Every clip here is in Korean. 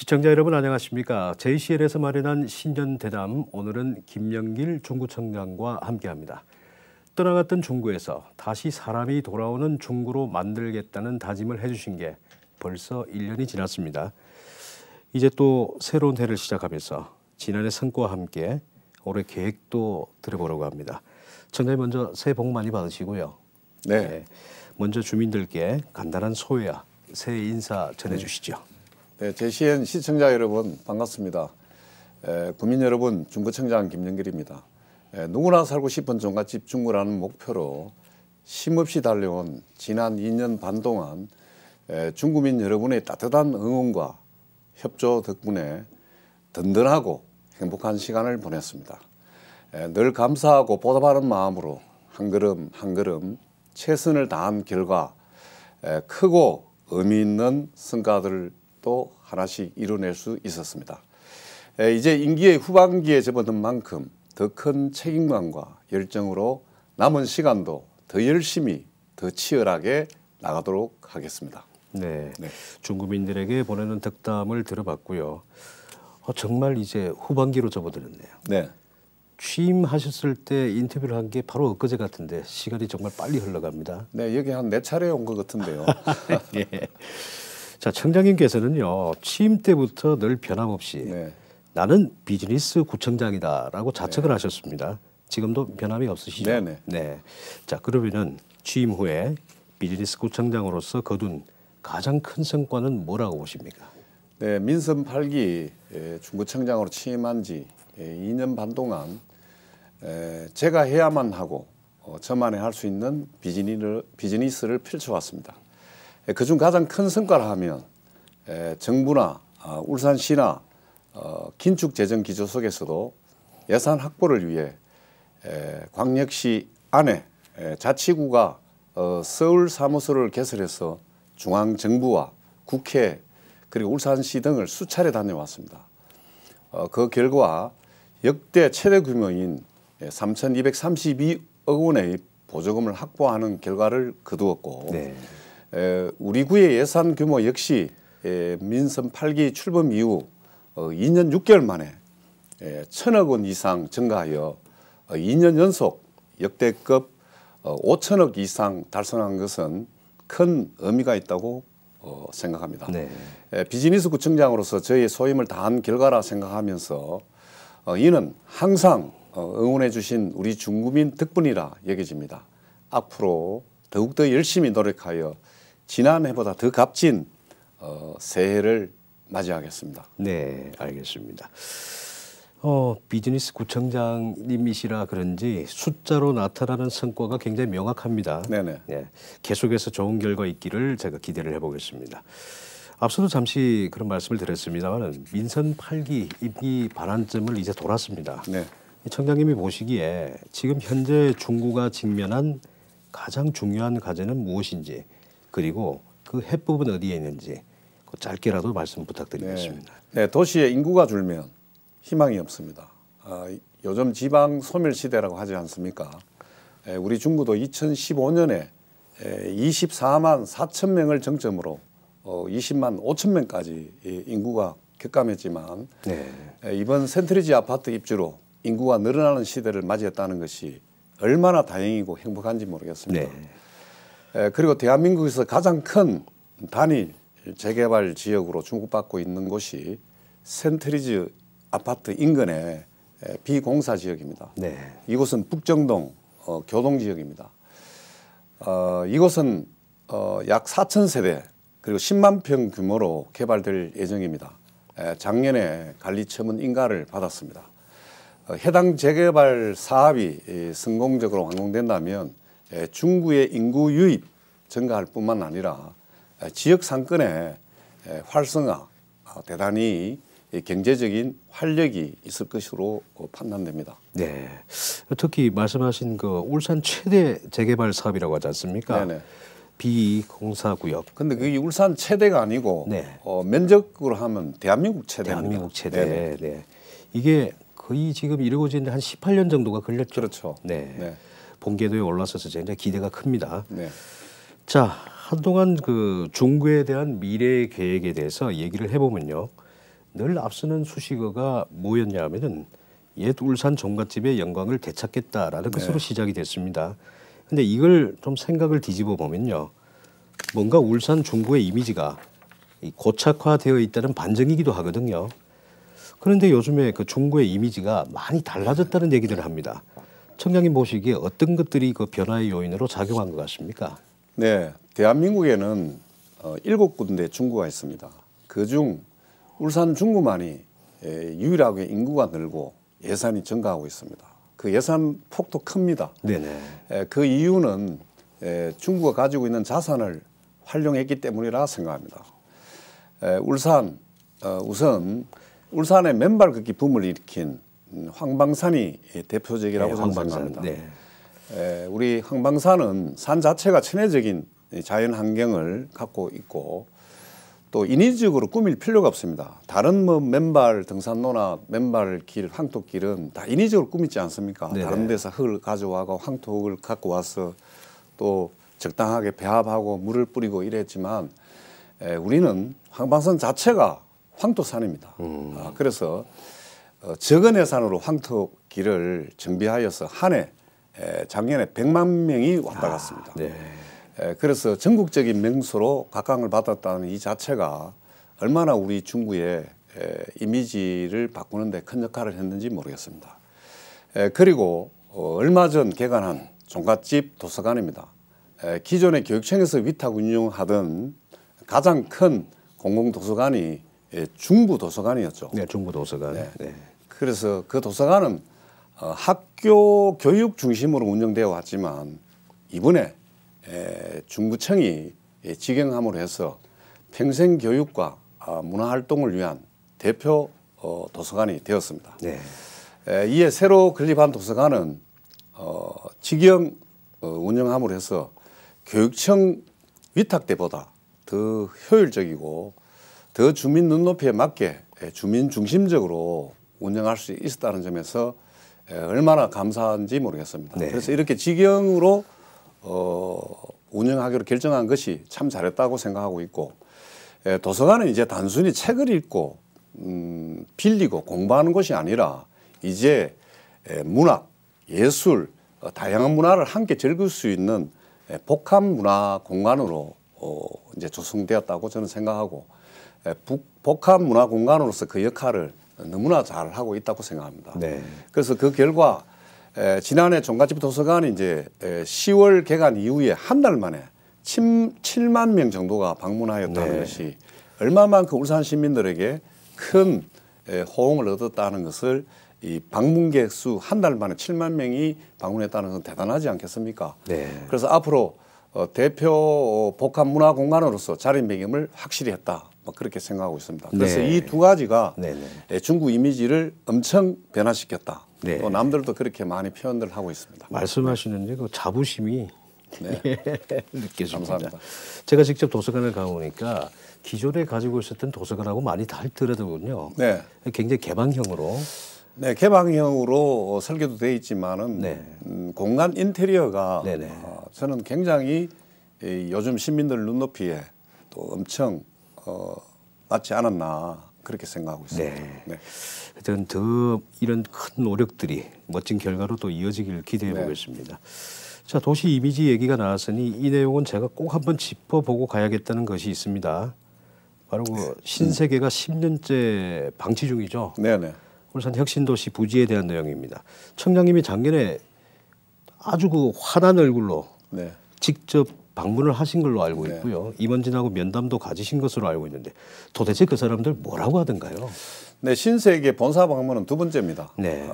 시청자 여러분 안녕하십니까? JCL에서 마련한 신년대담, 오늘은 김영길 중구청장과 함께합니다. 떠나갔던 중구에서 다시 사람이 돌아오는 중구로 만들겠다는 다짐을 해주신 게 벌써 1년이 지났습니다. 이제 또 새로운 해를 시작하면서 지난해 성과와 함께 올해 계획도 들어보려고 합니다. 청장님 먼저 새해 복 많이 받으시고요. 네. 먼저 주민들께 간단한 소회와 새해 인사 전해주시죠. 네, JCN 시청자 여러분 반갑습니다. 구민 여러분, 중구청장 김영길입니다. 누구나 살고 싶은 종갓집 중구라는 목표로 쉼없이 달려온 지난 2년 반 동안 중구민 여러분의 따뜻한 응원과 협조 덕분에 든든하고 행복한 시간을 보냈습니다. 늘 감사하고 보답하는 마음으로 한 걸음 한 걸음 최선을 다한 결과 크고 의미 있는 성과들을 또 하나씩 이뤄낼 수 있었습니다. 이제 임기의 후반기에 접어든 만큼 더 큰 책임감과 열정으로 남은 시간도 더 열심히 더 치열하게 나가도록 하겠습니다. 네, 중구민들에게 보내는 덕담을 들어봤고요. 정말 이제 후반기로 접어들었네요. 네. 취임하셨을 때 인터뷰를 한 게 바로 엊그제 같은데 시간이 정말 빨리 흘러갑니다. 네, 여기 한 4차례 온 것 같은데요. 예. 자, 청장님께서는요, 취임 때부터 늘 변함없이 나는 비즈니스 구청장이다라고 자책을 하셨습니다. 지금도 변함이 없으시죠? 네네. 네. 자, 그러면은 취임 후에 비즈니스 구청장으로서 거둔 가장 큰 성과는 뭐라고 보십니까? 네, 민선 8기 중구청장으로 취임한 지 2년 반 동안 제가 해야만 하고 저만이 할 수 있는 비즈니스를 펼쳐왔습니다. 그중 가장 큰 성과를 하면 정부나 울산시나 긴축 재정 기조 속에서도 예산 확보를 위해 광역시 안에 자치구가 서울 사무소를 개설해서 중앙정부와 국회 그리고 울산시 등을 수차례 다녀왔습니다. 그 결과 역대 최대 규모인 3,232억 원의 보조금을 확보하는 결과를 거두었고 우리 구의 예산 규모 역시 민선 8기 출범 이후 2년 6개월 만에 1,000억 원 이상 증가하여 2년 연속 역대급 5천억 이상 달성한 것은 큰 의미가 있다고 생각합니다. 비즈니스 구청장으로서 저의 소임을 다한 결과라 생각하면서 이는 항상 응원해 주신 우리 중구민 덕분이라 여겨집니다. 앞으로 더욱더 열심히 노력하여 지난해보다 더 값진 새해를 맞이하겠습니다. 네, 알겠습니다. 비즈니스 구청장님이시라 그런지 숫자로 나타나는 성과가 굉장히 명확합니다. 네네. 네, 계속해서 좋은 결과 있기를 제가 기대를 해보겠습니다. 앞서도 잠시 그런 말씀을 드렸습니다만 민선 8기 임기 반환점을 이제 돌았습니다. 네. 청장님이 보시기에 지금 현재 중구가 직면한 가장 중요한 과제는 무엇인지, 그리고 그 해법은 어디에 있는지 짧게라도 말씀 부탁드리겠습니다. 네, 도시의 인구가 줄면 희망이 없습니다. 요즘 지방 소멸 시대라고 하지 않습니까? 우리 중구도 2015년에 24만 4천 명을 정점으로 20만 5천 명까지 인구가 격감했지만 이번 센트리지 아파트 입주로 인구가 늘어나는 시대를 맞이했다는 것이 얼마나 다행이고 행복한지 모르겠습니다. 그리고 대한민국에서 가장 큰 단일 재개발 지역으로 주목받고 있는 곳이 센트리지 아파트 인근의 비공사 지역입니다. 이곳은 북정동 교동지역입니다. 이곳은 약 4천 세대 그리고 10만 평 규모로 개발될 예정입니다. 작년에 관리처분 인가를 받았습니다. 해당 재개발 사업이 성공적으로 완공된다면 중구의 인구 유입 증가할 뿐만 아니라 지역 상권의 활성화, 대단히 경제적인 활력이 있을 것으로 판단됩니다. 네, 특히 말씀하신 그 울산 최대 재개발 사업이라고 하지 않습니까? 비공사구역. 근데 그게 울산 최대가 아니고 면적으로 하면 대한민국 최대입니다. 대한민국 최대. 이게 거의 지금 이루어지는데 한 18년 정도가 걸렸죠. 그렇죠. 본궤도에 올라서서 굉장히 기대가 큽니다. 자, 한동안 그 중구에 대한 미래 계획에 대해서 얘기를 해보면요. 늘 앞서는 수식어가 뭐였냐 하면은 옛 울산 종갓집의 영광을 되찾겠다라는 것으로 시작이 됐습니다. 근데 이걸 좀 생각을 뒤집어 보면요. 뭔가 울산 중구의 이미지가 고착화되어 있다는 반증이기도 하거든요. 그런데 요즘에 그 중구의 이미지가 많이 달라졌다는 얘기들을 합니다. 청장님 보시기에 어떤 것들이 그 변화의 요인으로 작용한 것 같습니까? 네, 대한민국에는 7군데 중구가 있습니다. 그중 울산 중구만이 유일하게 인구가 늘고 예산이 증가하고 있습니다. 그 예산 폭도 큽니다. 네네. 그 이유는 중구가 가지고 있는 자산을 활용했기 때문이라 생각합니다. 우선 울산의 맨발 걷기 붐을 일으킨 황방산이 대표적이라고 저는 생각합니다. 네. 우리 황방산은 산 자체가 천혜적인 자연 환경을 갖고 있고 또 인위적으로 꾸밀 필요가 없습니다. 다른 뭐 맨발 등산로나 맨발길, 황토길은 다 인위적으로 꾸미지 않습니까? 네네. 다른 데서 흙을 가져와고 황토흙을 갖고 와서 또 적당하게 배합하고 물을 뿌리고 이랬지만 우리는 황방산 자체가 황토산입니다. 그래서 적은 예산으로 황토길을 정비하여서 한 해 작년에 100만 명이 왔다 갔습니다. 네. 그래서 전국적인 명소로 각광을 받았다는 이 자체가 얼마나 우리 중구의 이미지를 바꾸는 데 큰 역할을 했는지 모르겠습니다. 그리고 얼마 전 개관한 종갓집 도서관입니다. 기존의 교육청에서 위탁 운영하던 가장 큰 공공도서관이 중부도서관이었죠. 네, 중부도서관. 네. 네. 그래서 그 도서관은 학교 교육 중심으로 운영되어 왔지만 이번에 중구청이 직영함으로 해서 평생 교육과 문화활동을 위한 대표 도서관이 되었습니다. 네. 이에 새로 건립한 도서관은 직영 운영함으로 해서 교육청 위탁 때보다 더 효율적이고 더 주민 눈높이에 맞게 주민 중심적으로 운영할 수 있었다는 점에서 얼마나 감사한지 모르겠습니다. 네. 그래서 이렇게 직영으로 운영하기로 결정한 것이 참 잘했다고 생각하고 있고 도서관은 이제 단순히 책을 읽고 빌리고 공부하는 것이 아니라 이제 문학, 예술, 다양한 문화를 함께 즐길 수 있는 복합 문화 공간으로 이제 조성되었다고 저는 생각하고 복합 문화 공간으로서 그 역할을 너무나 잘 하고 있다고 생각합니다. 네. 그래서 그 결과 지난해 종갓집 도서관이 이제 10월 개관 이후에 한 달 만에 7만 명 정도가 방문하였다는 네. 것이 얼마만큼 울산 시민들에게 큰 호응을 얻었다는 것을 이 방문객 수 한 달 만에 7만 명이 방문했다는 건 대단하지 않겠습니까? 네. 그래서 앞으로 대표 복합 문화 공간으로서 자리매김을 확실히 했다. 뭐 그렇게 생각하고 있습니다. 그래서 네. 이 두 가지가 네네. 중구 이미지를 엄청 변화시켰다. 네. 또 남들도 그렇게 많이 표현들 하고 있습니다. 말씀하시는데 그 자부심이 네. 느껴집니다. 감사합니다. 제가 직접 도서관을 가보니까 기존에 가지고 있었던 도서관하고 많이 다르더군요. 네. 굉장히 개방형으로. 네, 개방형으로 설계도 되어 있지만은 네. 공간 인테리어가 네네. 저는 굉장히 요즘 시민들 눈높이에 또 엄청 맞지 않았나 그렇게 생각하고 있습니다. 네. 네. 하여튼 더 이런 큰 노력들이 멋진 결과로 또 이어지길 기대해 네. 보겠습니다. 자, 도시 이미지 얘기가 나왔으니 이 내용은 제가 꼭 한번 짚어보고 가야겠다는 것이 있습니다. 바로 그 신세계가 10년째 방치 중이죠. 네네. 울산 혁신도시 부지에 대한 내용입니다. 청장님이 작년에 아주 그 환한 얼굴로 네. 직접 방문을 하신 걸로 알고 네. 있고요. 임원진하고 면담도 가지신 것으로 알고 있는데 도대체 그 사람들 뭐라고 하던가요? 네, 신세계 본사 방문은 두 번째입니다. 네.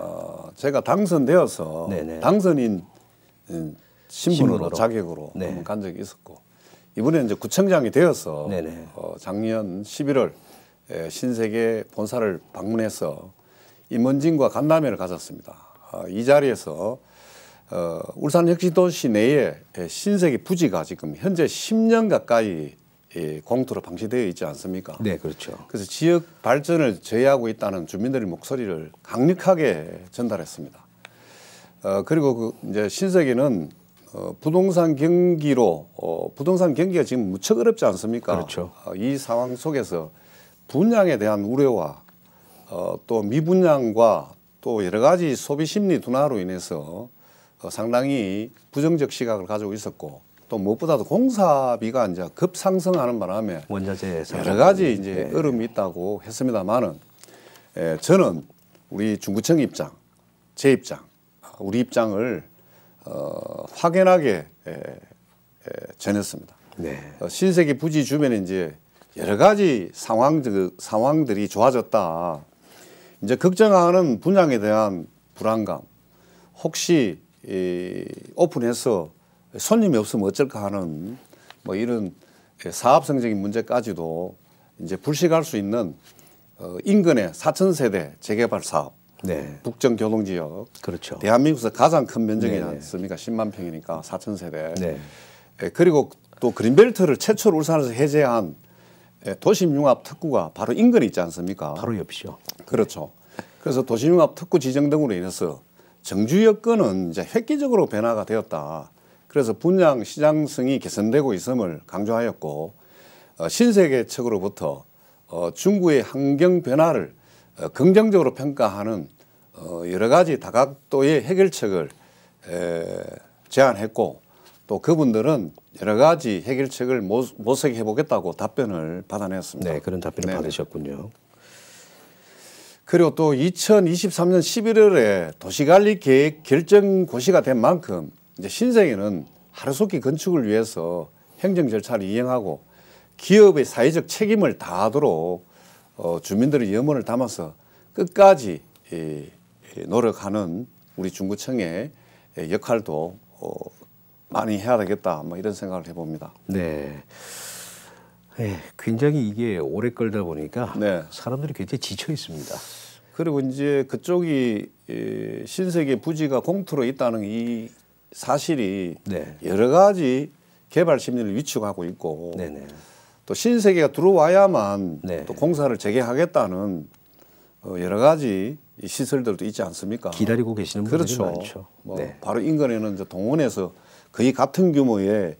제가 당선되어서 네네. 당선인 신분으로 신분으로. 자격으로 네. 한번 간 적이 있었고 이번에 이제 구청장이 되어서 네네. 작년 11월 신세계 본사를 방문해서 임원진과 간담회를 가졌습니다. 이 자리에서 울산혁신도시 내에 신세계 부지가 지금 현재 10년 가까이 공투로 방치되어 있지 않습니까? 네, 그렇죠. 그래서 지역 발전을 제의하고 있다는 주민들의 목소리를 강력하게 전달했습니다. 그리고 이제 신세계는 부동산 경기로 부동산 경기가 지금 무척 어렵지 않습니까? 그렇죠. 이 상황 속에서 분양에 대한 우려와 또 미분양과 또 여러 가지 소비 심리 둔화로 인해서 상당히 부정적 시각을 가지고 있었고 또 무엇보다도 공사비가 이제 급상승하는 바람에 원자재 여러 가지 이제 어려움이 있다고 했습니다만은 저는 우리 중구청 입장, 제 입장, 우리 입장을 확연하게 전했습니다. 네. 신세계 부지 주변에 이제 여러 가지 상황들이 좋아졌다. 이제 걱정하는 분양에 대한 불안감, 혹시 오픈해서 손님이 없으면 어쩔까 하는 뭐 이런 사업성적인 문제까지도 이제 불식할 수 있는 인근의 4,000세대 재개발 사업, 네. 북정 교동지역, 그렇죠. 대한민국에서 가장 큰 면적이지 네네. 않습니까? 10만 평이니까 4,000세대. 네. 그리고 또 그린벨트를 최초로 울산에서 해제한 도심융합 특구가 바로 인근에 있지 않습니까? 바로 옆이죠. 그렇죠. 그래서 도심융합 특구 지정 등으로 인해서 정주 여건은 이제 획기적으로 변화가 되었다. 그래서 분양 시장성이 개선되고 있음을 강조하였고 신세계 측으로부터 중구의 환경 변화를 긍정적으로 평가하는 여러 가지 다각도의 해결책을 제안했고 또 그분들은 여러 가지 해결책을 모색해 보겠다고 답변을 받아냈습니다. 네, 그런 답변을 네네. 받으셨군요. 그리고 또 2023년 11월에 도시관리 계획 결정 고시가 된 만큼 이제 신세계는 하루속히 건축을 위해서 행정 절차를 이행하고 기업의 사회적 책임을 다하도록 주민들의 염원을 담아서 끝까지 노력하는 우리 중구청의 역할도 많이 해야 되겠다, 뭐 이런 생각을 해봅니다. 네. 굉장히 이게 오래 끌다 보니까 네. 사람들이 굉장히 지쳐 있습니다. 그리고 이제 그쪽이 신세계 부지가 공투로 있다는 이 사실이 네. 여러 가지 개발 심리를 위축하고 있고 네네. 또 신세계가 들어와야만 네. 또 공사를 재개하겠다는 여러 가지 이 시설들도 있지 않습니까? 기다리고 계시는 분들이 그렇죠. 많죠. 뭐 네. 바로 인근에는 이제 동원에서 거의 같은 규모의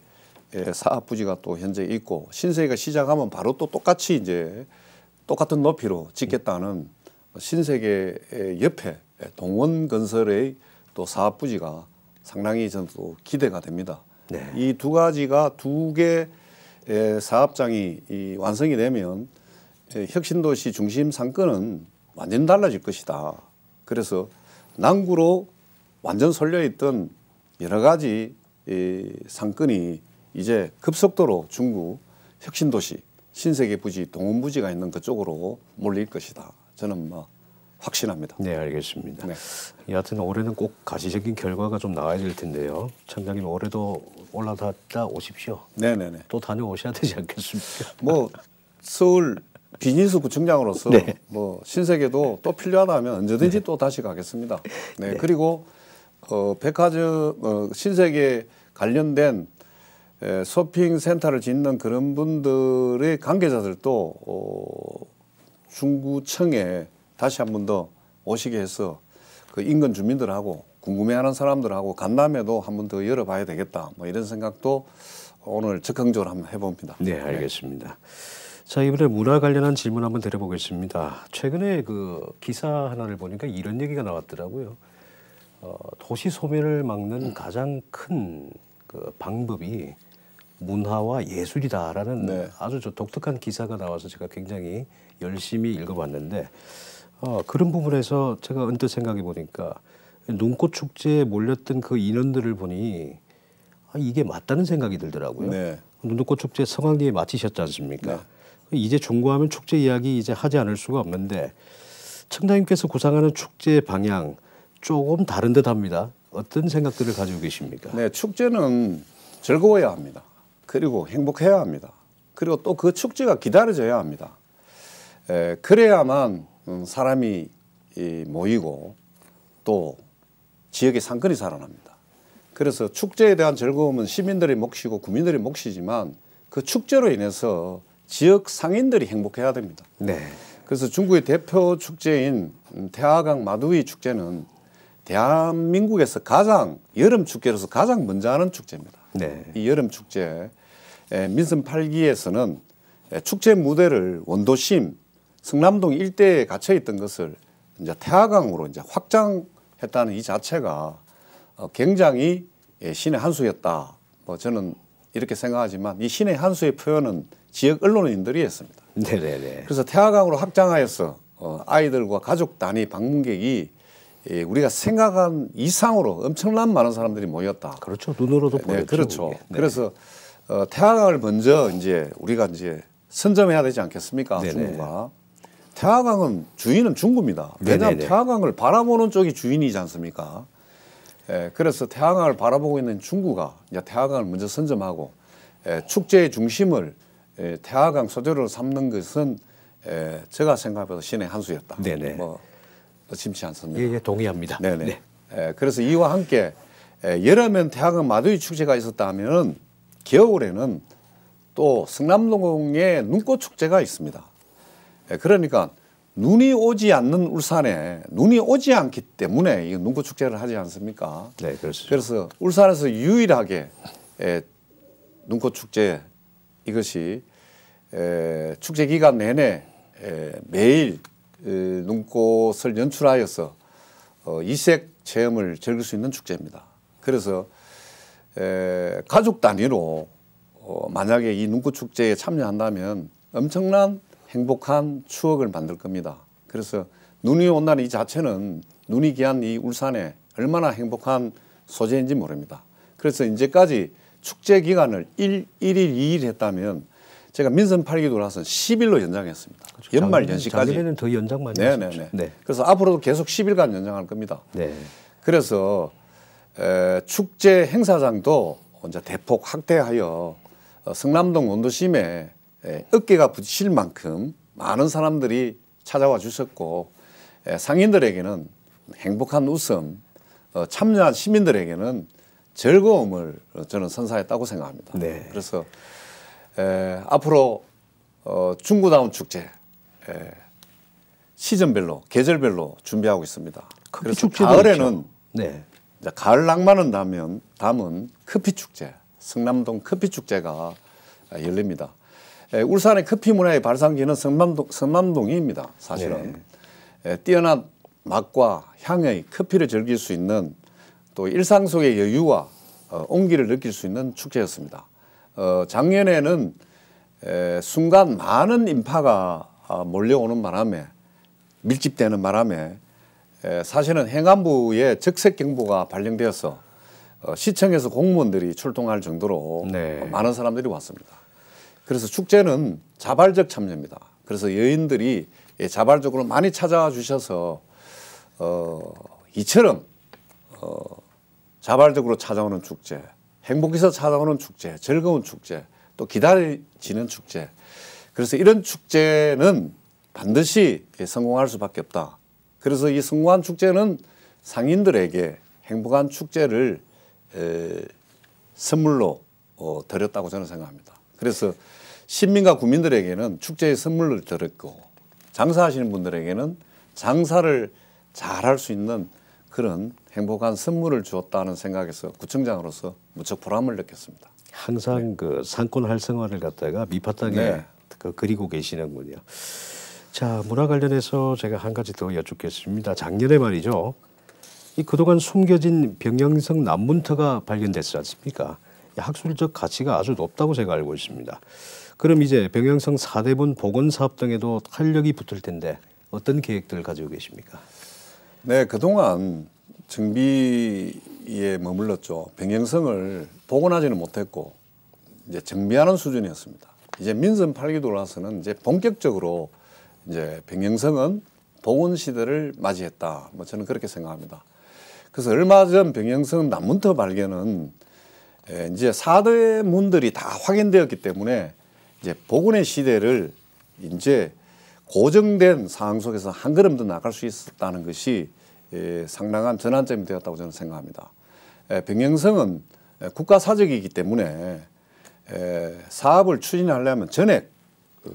사업 부지가 또 현재 있고 신세계가 시작하면 바로 또 똑같이 이제 똑같은 높이로 짓겠다는 신세계 옆에 동원 건설의 또 사업 부지가 상당히 저는 또 기대가 됩니다. 네. 이 두 가지가 두 개 사업장이 완성이 되면 혁신도시 중심 상권은 완전 달라질 것이다. 그래서 남구로 완전 쏠려 있던 여러 가지 상권이 이제 급속도로 중구 혁신도시 신세계 부지 동원 부지가 있는 그쪽으로 몰릴 것이다. 저는 뭐 확신합니다. 네, 알겠습니다. 네. 여하튼 올해는 꼭 가시적인 결과가 좀 나와야 될 텐데요. 청장님 올해도 올라갔다 오십시오. 네네네. 또 다녀오셔야 되지 않겠습니까? 뭐 서울 비즈니스 구청장으로서 네. 뭐 신세계도 또 필요하다면 언제든지 또 다시 가겠습니다. 네. 그리고 백화점 신세계 관련된 쇼핑 센터를 짓는 그런 분들의 관계자들도 중구청에 다시 한 번 더 오시게 해서 그 인근 주민들하고 궁금해하는 사람들하고 간담회도 한 번 더 열어봐야 되겠다. 뭐 이런 생각도 오늘 적극적으로 한번 해봅니다. 네, 알겠습니다. 자, 이번에 문화 관련한 질문 한번 드려보겠습니다. 최근에 그 기사 하나를 보니까 이런 얘기가 나왔더라고요. 도시 소멸을 막는 가장 큰 그 방법이 문화와 예술이다라는 네. 아주 독특한 기사가 나와서 제가 굉장히 열심히 읽어봤는데 그런 부분에서 제가 언뜻 생각해 보니까 눈꽃 축제에 몰렸던 그 인원들을 보니 이게 맞다는 생각이 들더라고요. 네. 눈꽃 축제 성황리에 마치셨지 않습니까? 이제 중구하면 축제 이야기 이제 하지 않을 수가 없는데 청장님께서 구상하는 축제 방향 조금 다른 듯합니다. 어떤 생각들을 가지고 계십니까? 네, 축제는 즐거워야 합니다. 그리고 행복해야 합니다. 그리고 또 그 축제가 기다려져야 합니다. 그래야만 사람이 모이고 또 지역의 상권이 살아납니다. 그래서 축제에 대한 즐거움은 시민들의 몫이고 구민들의 몫이지만 그 축제로 인해서 지역 상인들이 행복해야 됩니다. 네. 그래서 중구의 대표 축제인 태화강 마두이 축제는 대한민국에서 가장 여름 축제로서 가장 먼저 하는 축제입니다. 네. 이 여름 축제 민선 8기에서는 축제 무대를 원도심 성남동 일대에 갇혀 있던 것을 이제 태화강으로 이제 확장했다는 이 자체가 굉장히 신의 한 수였다. 뭐 저는 이렇게 생각하지만 이 신의 한 수의 표현은 지역 언론인들이 했습니다. 네네네. 그래서 태화강으로 확장하여서 아이들과 가족 단위 방문객이 우리가 생각한 이상으로 엄청난 많은 사람들이 모였다. 그렇죠. 눈으로도 보였죠. 네, 그렇죠. 네. 그래서 태화강을 먼저 이제 우리가 이제 선점해야 되지 않겠습니까? 네네. 중구가. 태화강은 주인은 중구입니다. 왜냐하면 네네네. 태화강을 바라보는 쪽이 주인이지 않습니까? 그래서 태화강을 바라보고 있는 중구가 이제 태화강을 먼저 선점하고 축제의 중심을 태화강 소재로 삼는 것은 제가 생각해도 신의 한 수였다. 네네. 뭐 의심치 않습니다. 예, 동의합니다. 네네. 그래서 이와 함께 여름엔 태화강 마두이 축제가 있었다면 겨울에는 또 성남동에 눈꽃 축제가 있습니다. 그러니까 눈이 오지 않는 울산에 눈이 오지 않기 때문에 이 눈꽃 축제를 하지 않습니까? 네, 그렇습니다. 그래서 울산에서 유일하게 눈꽃 축제 이것이 축제 기간 내내 매일 눈꽃을 연출하여서 이색 체험을 즐길 수 있는 축제입니다. 그래서 가족 단위로 만약에 이 눈꽃 축제에 참여한다면 엄청난 행복한 추억을 만들 겁니다. 그래서 눈이 온다는 이 자체는 눈이 귀한 이 울산에 얼마나 행복한 소재인지 모릅니다. 그래서 이제까지 축제 기간을 1일, 2일 했다면 제가 민선 8기 돌아서 10일로 연장했습니다. 그렇죠. 연말 연시까지. 작년에는 더 연장 많이 네네네. 했었죠. 네. 그래서 앞으로도 계속 10일간 연장할 겁니다. 네. 그래서 축제 행사장도 이제 대폭 확대하여 성남동 원도심에 어깨가 부딪힐 만큼 많은 사람들이 찾아와 주셨고 상인들에게는 행복한 웃음, 참여한 시민들에게는 즐거움을 저는 선사했다고 생각합니다. 네. 그래서 앞으로 중구다운 축제 시즌별로 계절별로 준비하고 있습니다. 그래서 가을에는 네. 이제 가을 낭만은 담은 커피 축제, 성남동 커피 축제가 열립니다. 울산의 커피 문화의 발상지는 성남동입니다. 사실은 뛰어난 맛과 향의 커피를 즐길 수 있는 또 일상 속의 여유와 온기를 느낄 수 있는 축제였습니다. 작년에는 순간 많은 인파가 몰려오는 바람에 밀집되는 바람에 사실은 행안부의 적색경보가 발령되어서 시청에서 공무원들이 출동할 정도로 네. 많은 사람들이 왔습니다. 그래서 축제는 자발적 참여입니다. 그래서 여인들이 자발적으로 많이 찾아와 주셔서 이처럼 자발적으로 찾아오는 축제, 행복해서 찾아오는 축제, 즐거운 축제, 또 기다려지는 축제. 그래서 이런 축제는 반드시 성공할 수밖에 없다. 그래서 이 성공한 축제는 상인들에게 행복한 축제를 선물로 드렸다고 저는 생각합니다. 그래서 시민과 구민들에게는 축제의 선물을 드렸고 장사하시는 분들에게는 장사를 잘할 수 있는 그런 행복한 선물을 주었다는 생각에서 구청장으로서 무척 보람을 느꼈습니다. 항상 그 상권 활성화를 갖다가 밑바탕에 그리고 계시는군요. 자, 문화 관련해서 제가 한 가지 더 여쭙겠습니다. 작년에 말이죠. 이 그동안 숨겨진 병영성 남문터가 발견됐지 않습니까? 학술적 가치가 아주 높다고 제가 알고 있습니다. 그럼 이제 병영성 4대분 복원사업 등에도 탄력이 붙을 텐데 어떤 계획들을 가지고 계십니까? 네, 그동안 정비에 머물렀죠. 병영성을 복원하지는 못했고 이제 정비하는 수준이었습니다. 이제 민선 8기 돌아서는 이제 본격적으로 이제 병영성은 복원 시대를 맞이했다. 뭐 저는 그렇게 생각합니다. 그래서 얼마 전 병영성 남문터 발견은 이제 4대 문들이 다 확인되었기 때문에 이제 복원의 시대를 이제 고정된 상황 속에서 한 걸음 더 나갈 수 있었다는 것이 상당한 전환점이 되었다고 저는 생각합니다. 병영성은 국가 사적이기 때문에 사업을 추진하려면 전액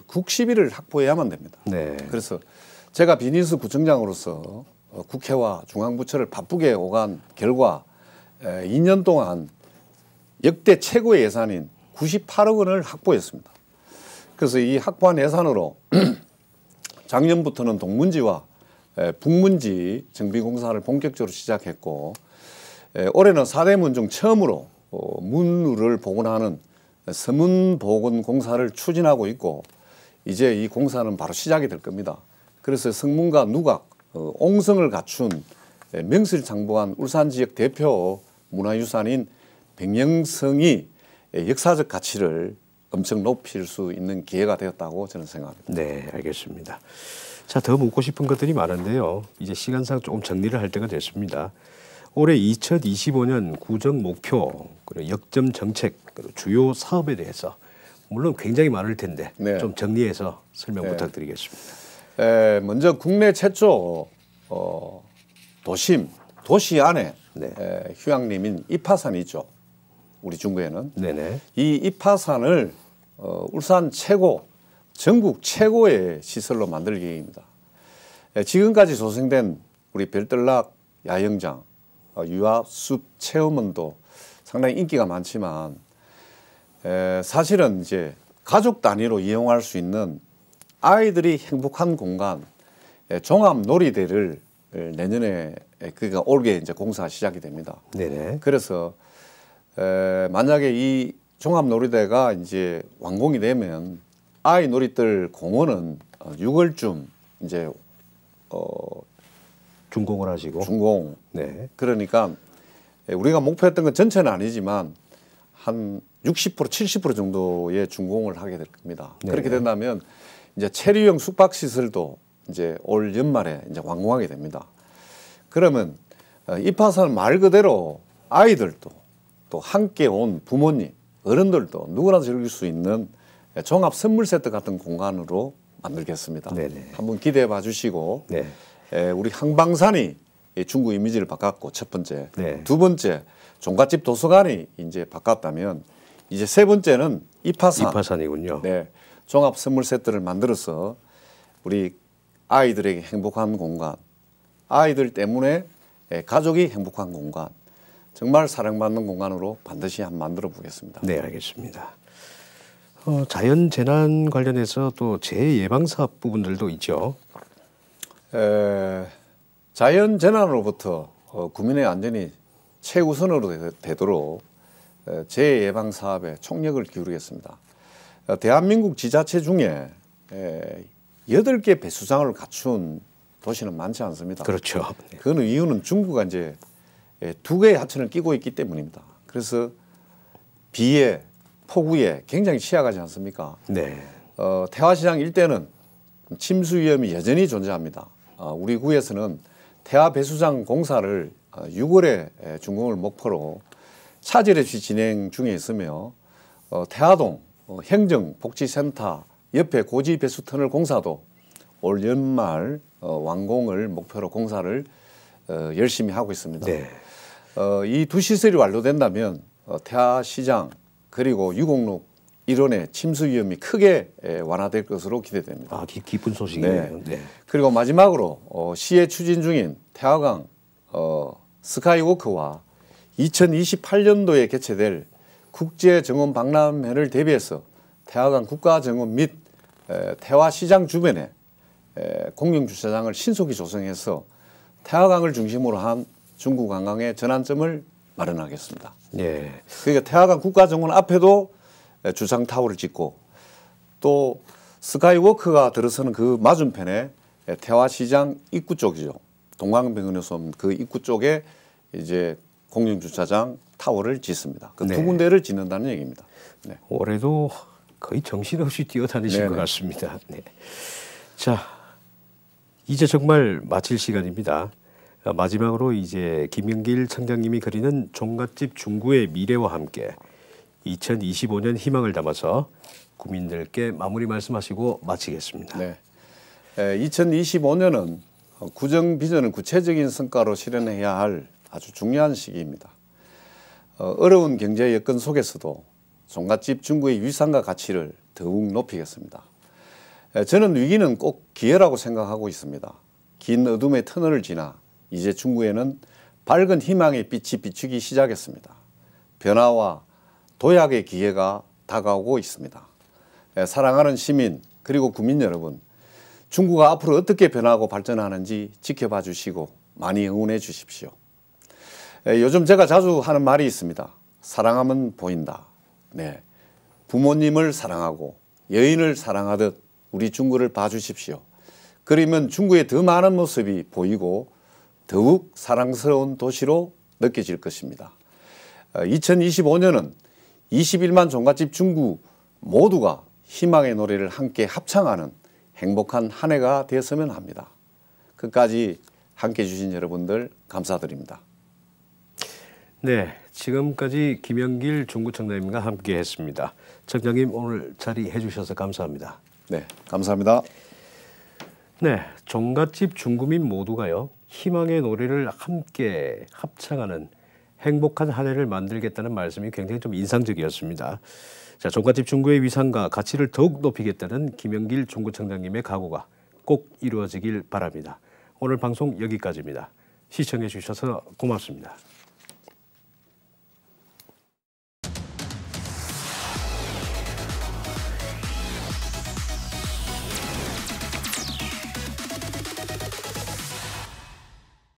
국시비를 확보해야만 됩니다. 네. 그래서 제가 비니스 구청장으로서 국회와 중앙부처를 바쁘게 오간 결과 2년 동안 역대 최고의 예산인 98억 원을 확보했습니다. 그래서 이 확보한 예산으로 작년부터는 동문지와 북문지 정비 공사를 본격적으로 시작했고 올해는 4대 문 중 처음으로 문을 복원하는 서문 복원 공사를 추진하고 있고 이제 이 공사는 바로 시작이 될 겁니다. 그래서 성문과 누각, 옹성을 갖춘 명실상부한 울산 지역 대표 문화유산인 백령성이 역사적 가치를 엄청 높일 수 있는 기회가 되었다고 저는 생각합니다. 네, 알겠습니다. 자, 더 묻고 싶은 것들이 많은데요. 이제 시간상 조금 정리를 할 때가 됐습니다. 올해 2025년 구정 목표, 그리고 역점 정책, 그리고 주요 사업에 대해서 물론 굉장히 많을 텐데 네. 좀 정리해서 설명 네. 부탁드리겠습니다. 먼저 국내 최초 도시 안에 네. 휴양림인 이파산이 있죠. 우리 중구에는. 네네. 이 이파산을 울산 최고, 전국 최고의 시설로 만들 계획입니다. 지금까지 조성된 우리 별들락 야영장, 유아숲 체험원도 상당히 인기가 많지만 사실은 이제 가족 단위로 이용할 수 있는 아이들이 행복한 공간, 종합 놀이대를 내년에 그러니까 올해 이제 공사 시작이 됩니다. 네네. 그래서 만약에 이 종합 놀이대가 이제 완공이 되면 아이 놀이들 공원은 6월쯤 이제 준공을 하시고. 준공. 네. 그러니까 우리가 목표했던 건 전체는 아니지만 한 60% 70% 정도의 준공을 하게 될 겁니다. 네. 그렇게 된다면 이제 체류형 숙박 시설도 이제 올 연말에 이제 완공하게 됩니다. 그러면 이파산 말 그대로 아이들도 또 함께 온 부모님, 어른들도 누구나 즐길 수 있는 종합 선물 세트 같은 공간으로 만들겠습니다. 네네. 한번 기대해 봐 주시고 네. 우리 항방산이 중구 이미지를 바꿨고 첫 번째, 네. 두 번째 종갓집 도서관이 이제 바꿨다면 이제 세 번째는 이파산이군요. 네, 종합 선물 세트를 만들어서 우리 아이들에게 행복한 공간, 아이들 때문에 가족이 행복한 공간, 정말 사랑받는 공간으로 반드시 한번 만들어 보겠습니다. 네, 알겠습니다. 자연 재난 관련해서 또 재해 예방 사업 부분들도 있죠. 자연 재난으로부터 국민의 안전이 최우선으로 되도록 재해 예방 사업에 총력을 기울이겠습니다. 대한민국 지자체 중에 8개 배수장을 갖춘 도시는 많지 않습니다. 그렇죠. 네. 그 이유는 중구가 이제 2개의 하천을 끼고 있기 때문입니다. 그래서 비에 폭우에 굉장히 취약하지 않습니까? 네. 태화시장 일대는 침수 위험이 여전히 존재합니다. 우리 구에서는 태화 배수장 공사를 6월에 준공을 목표로 차질 없이 진행 중에 있으며 태화동 행정복지센터 옆에 고지 배수 터널 공사도 올 연말 완공을 목표로 공사를 열심히 하고 있습니다. 네. 이 두 시설이 완료된다면 태화시장 그리고 유곡로 일원의 침수 위험이 크게 완화될 것으로 기대됩니다. 아, 기쁜 소식이네요. 네. 그리고 마지막으로 시에 추진 중인 태화강 스카이워크와 2028년도에 개최될 국제정원 박람회를 대비해서 태화강 국가정원 및 태화시장 주변에 공영주차장을 신속히 조성해서 태화강을 중심으로 한 중구 관광의 전환점을 마련하겠습니다. 예. 그러니까 태화강 국가정원 앞에도 주상 타워를 짓고 또 스카이워크가 들어서는 그 맞은편에 태화시장 입구 쪽이죠. 동강병원에서 그 입구 쪽에 이제 공영주차장 타워를 짓습니다. 그 두 네. 군데를 짓는다는 얘기입니다. 네. 올해도 거의 정신없이 뛰어다니신 네네. 것 같습니다. 네. 자, 이제 정말 마칠 시간입니다. 마지막으로 이제 김영길 청장님이 그리는 종갓집 중구의 미래와 함께 2025년 희망을 담아서 국민들께 마무리 말씀하시고 마치겠습니다. 네. 2025년은 구정 비전을 구체적인 성과로 실현해야 할 아주 중요한 시기입니다. 어려운 경제 여건 속에서도 종갓집 중구의 위상과 가치를 더욱 높이겠습니다. 저는 위기는 꼭 기회라고 생각하고 있습니다. 긴 어둠의 터널을 지나 이제 중구에는 밝은 희망의 빛이 비추기 시작했습니다. 변화와 도약의 기회가 다가오고 있습니다. 사랑하는 시민 그리고 국민 여러분, 중구가 앞으로 어떻게 변하고 발전하는지 지켜봐 주시고 많이 응원해 주십시오. 요즘 제가 자주 하는 말이 있습니다. 사랑하면 보인다. 네, 부모님을 사랑하고 여인을 사랑하듯 우리 중구를 봐주십시오. 그러면 중구의 더 많은 모습이 보이고 더욱 사랑스러운 도시로 느껴질 것입니다. 2025년은 21만 종갓집 중구 모두가 희망의 노래를 함께 합창하는 행복한 한 해가 되었으면 합니다. 끝까지 함께해 주신 여러분들 감사드립니다. 네, 지금까지 김영길 중구청장님과 함께했습니다. 청장님 오늘 자리해 주셔서 감사합니다. 네, 감사합니다. 네, 종갓집 중구민 모두가요 희망의 노래를 함께 합창하는 행복한 한 해를 만들겠다는 말씀이 굉장히 좀 인상적이었습니다. 자, 종갓집 중구의 위상과 가치를 더욱 높이겠다는 김영길 중구청장님의 각오가 꼭 이루어지길 바랍니다. 오늘 방송 여기까지입니다. 시청해 주셔서 고맙습니다.